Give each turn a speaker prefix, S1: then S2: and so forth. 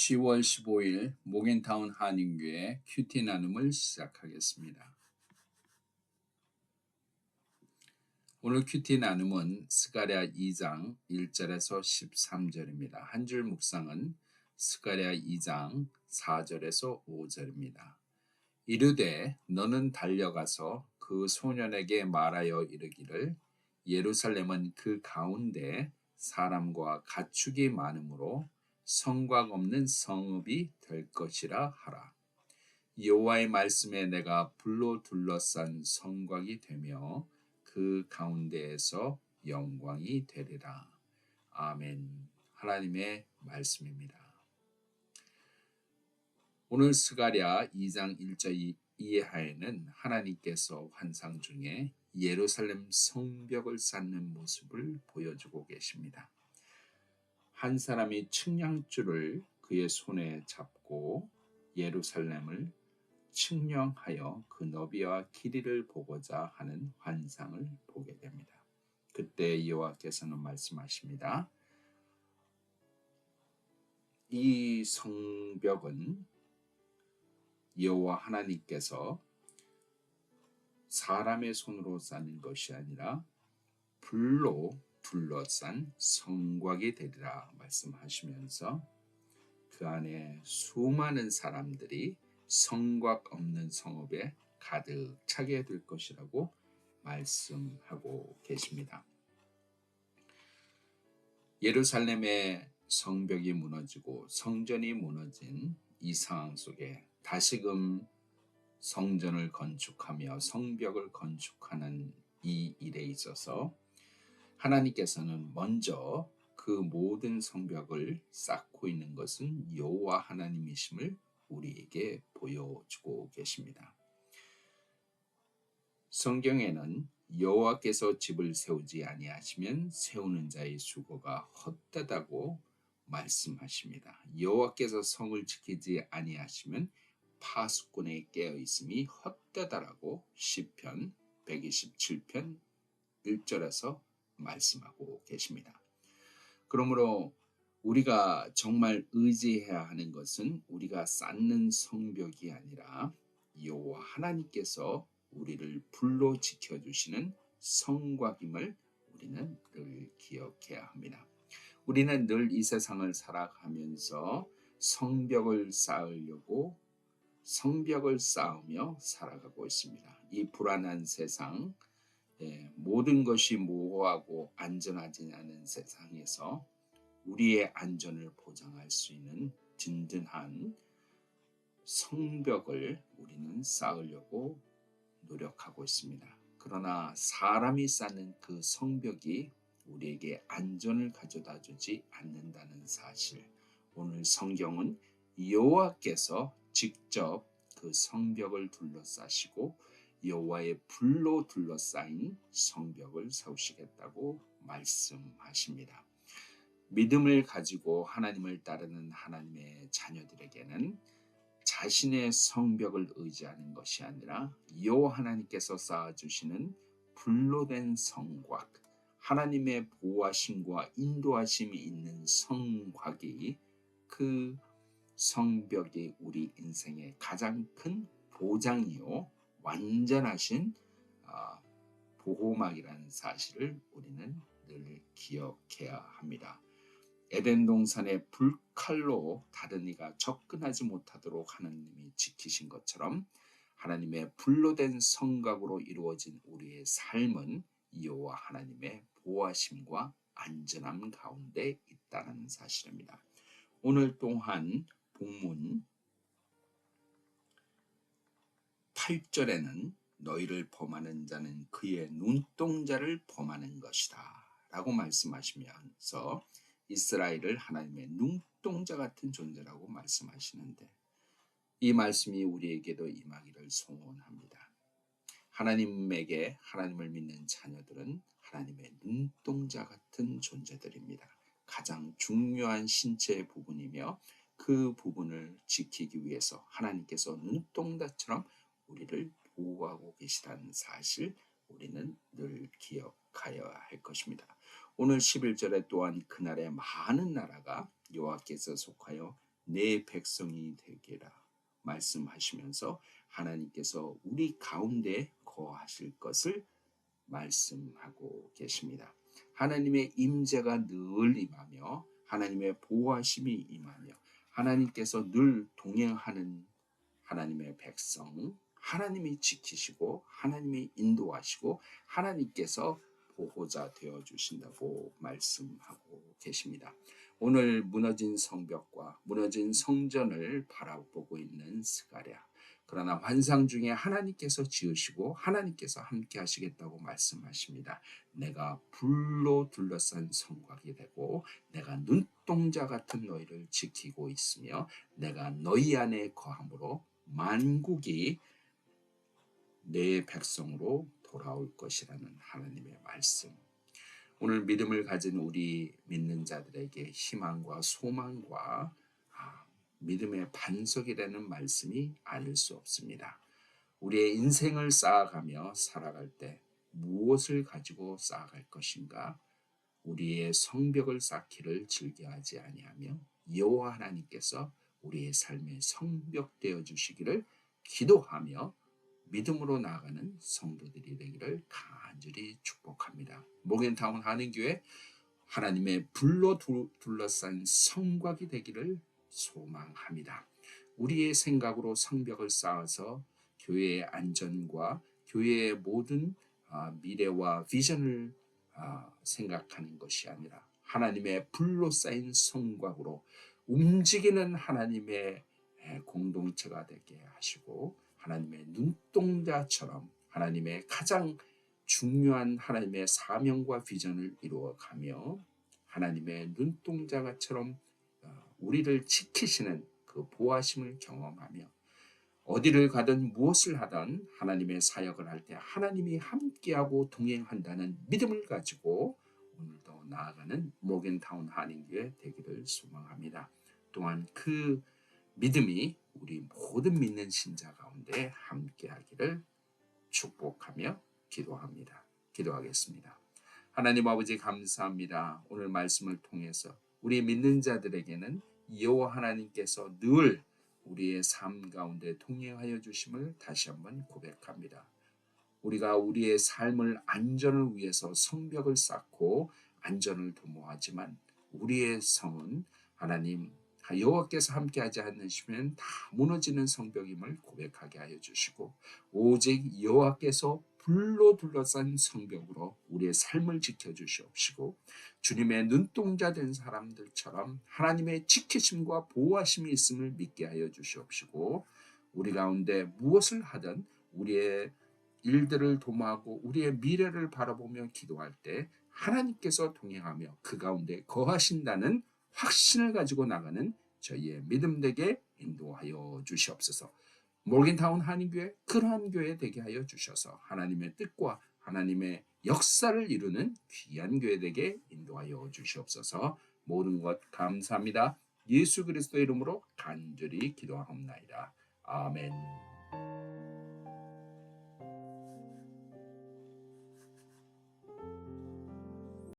S1: 10월 15일 모겐타운 한인교회 큐티 나눔을 시작하겠습니다. 오늘 큐티 나눔은 스가랴 2장 1절에서 13절입니다. 한 줄 묵상은 스가랴 2장 4절에서 5절입니다. 이르되 너는 달려가서 그 소년에게 말하여 이르기를 예루살렘은 그 가운데 사람과 가축이 많으므로 성곽 없는 성읍이 될 것이라 하라. 여호와의 말씀에 내가 불로 둘러싼 성곽이 되며 그 가운데에서 영광이 되리라. 아멘. 하나님의 말씀입니다. 오늘 스가랴 2장 1절 이하에는 하나님께서 환상 중에 예루살렘 성벽을 쌓는 모습을 보여주고 계십니다. 한 사람이 측량줄을 그의 손에 잡고 예루살렘을 측량하여 그 너비와 길이를 보고자 하는 환상을 보게 됩니다. 그때 여호와께서는 말씀하십니다. 이 성벽은 여호와 하나님께서 사람의 손으로 쌓는 것이 아니라 불로 둘러싼 성곽이 되리라 말씀하시면서 그 안에 수많은 사람들이 성곽 없는 성읍에 가득 차게 될 것이라고 말씀하고 계십니다. 예루살렘의 성벽이 무너지고 성전이 무너진 이 상황 속에 다시금 성전을 건축하며 성벽을 건축하는 이 일에 있어서 하나님께서는 먼저 그 모든 성벽을 쌓고 있는 것은 여호와 하나님이심을 우리에게 보여주고 계십니다. 성경에는 여호와께서 집을 세우지 아니하시면 세우는 자의 수고가 헛되다고 말씀하십니다. 여호와께서 성을 지키지 아니하시면 파수꾼에 깨어 있음이 헛되다라고 시편 127편 1절에서 말씀하고 계십니다. 그러므로 우리가 정말 의지해야 하는 것은 우리가 쌓는 성벽이 아니라 여호와 하나님께서 우리를 불로 지켜주시는 성곽임을 우리는 늘 기억해야 합니다. 우리는 늘 이 세상을 살아가면서 성벽을 쌓으려고 성벽을 쌓으며 살아가고 있습니다. 이 불안한 세상, 모든 것이 모호하고 안전하지 않은 세상에서 우리의 안전을 보장할 수 있는 든든한 성벽을 우리는 쌓으려고 노력하고 있습니다. 그러나 사람이 쌓는 그 성벽이 우리에게 안전을 가져다 주지 않는다는 사실, 오늘 성경은 여호와께서 직접 그 성벽을 둘러싸시고 여호와의 불로 둘러싸인 성벽을 세우시겠다고 말씀하십니다. 믿음을 가지고 하나님을 따르는 하나님의 자녀들에게는 자신의 성벽을 의지하는 것이 아니라 여호와 하나님께서 쌓아주시는 불로 된 성곽, 하나님의 보호하심과 인도하심이 있는 성곽이 그 성벽이 우리 인생의 가장 큰 보장이요 완전하신 보호막이라는 사실을 우리는 늘 기억해야 합니다. 에덴 동산의 불칼로 다른 이가 접근하지 못하도록 하나님이 지키신 것처럼 하나님의 불로 된 성곽으로 이루어진 우리의 삶은 여호와 하나님의 보호하심과 안전함 가운데 있다는 사실입니다. 오늘 또한 본문 8절에는 너희를 범하는 자는 그의 눈동자를 범하는 것이다 라고 말씀하시면서 이스라엘을 하나님의 눈동자 같은 존재라고 말씀하시는데 이 말씀이 우리에게도 임하기를 소원합니다. 하나님에게 하나님을 믿는 자녀들은 하나님의 눈동자 같은 존재들입니다. 가장 중요한 신체의 부분이며 그 부분을 지키기 위해서 하나님께서 눈동자처럼 우리를 보호하고 계시다는 사실 우리는 늘 기억하여야 할 것입니다. 오늘 11절에 또한 그날에 많은 나라가 여호와께서 속하여 내 백성이 되게라 말씀하시면서 하나님께서 우리 가운데 거하실 것을 말씀하고 계십니다. 하나님의 임재가 늘 임하며 하나님의 보호하심이 임하며 하나님께서 늘 동행하는 하나님의 백성, 하나님이 지키시고 하나님이 인도하시고 하나님께서 보호자 되어 주신다고 말씀하고 계십니다. 오늘 무너진 성벽과 무너진 성전을 바라보고 있는 스가랴. 그러나 환상 중에 하나님께서 지으시고 하나님께서 함께 하시겠다고 말씀하십니다. 내가 불로 둘러싼 성곽이 되고 내가 눈동자 같은 너희를 지키고 있으며 내가 너희 안에 거함으로 만국이 내 백성으로 돌아올 것이라는 하나님의 말씀. 오늘 믿음을 가진 우리 믿는 자들에게 희망과 소망과 믿음의 반석이 되는 말씀이 아닐 수 없습니다. 우리의 인생을 쌓아가며 살아갈 때 무엇을 가지고 쌓아갈 것인가? 우리의 성벽을 쌓기를 즐겨하지 아니하며 여호와 하나님께서 우리의 삶의 성벽 되어 주시기를 기도하며 믿음으로 나아가는 성도들이 되기를 간절히 축복합니다. 모겐타운 한인교회 하나님의 불로 둘러싼 성곽이 되기를 소망합니다. 우리의 생각으로 성벽을 쌓아서 교회의 안전과 교회의 모든 미래와 비전을 생각하는 것이 아니라 하나님의 불로 쌓인 성곽으로 움직이는 하나님의 공동체가 되게 하시고 하나님의 눈동자처럼 하나님의 가장 중요한 하나님의 사명과 비전을 이루어가며 하나님의 눈동자처럼 우리를 지키시는 그 보호하심을 경험하며 어디를 가든 무엇을 하든 하나님의 사역을 할 때 하나님이 함께하고 동행한다는 믿음을 가지고 오늘도 나아가는 모겐타운 한인교회 되기를 소망합니다. 또한 그 믿음이 우리 모든 믿는 신자 가운데 함께하기를 축복하며 기도합니다. 기도하겠습니다. 하나님 아버지 감사합니다. 오늘 말씀을 통해서 우리 믿는 자들에게는 여호와 하나님께서 늘 우리의 삶 가운데 동행하여 주심을 다시 한번 고백합니다. 우리가 우리의 삶을 안전을 위해서 성벽을 쌓고 안전을 도모하지만 우리의 성은 하나님 여호와께서 함께하지 않으시면 다 무너지는 성벽임을 고백하게 하여 주시고 오직 여호와께서 불로 둘러싼 성벽으로 우리의 삶을 지켜주시옵시고 주님의 눈동자 된 사람들처럼 하나님의 지키심과 보호하심이 있음을 믿게 하여 주시옵시고 우리 가운데 무엇을 하든 우리의 일들을 도모하고 우리의 미래를 바라보며 기도할 때 하나님께서 동행하며 그 가운데 거하신다는 확신을 가지고 나가는 저희의 믿음 되게 인도하여 주시옵소서. 모겐타운 한인교회 그러한 교회 되게 하여 주셔서 하나님의 뜻과 하나님의 역사를 이루는 귀한 교회 되게 인도하여 주시옵소서. 모든 것 감사합니다. 예수 그리스도의 이름으로 간절히 기도하옵나이다. 아멘.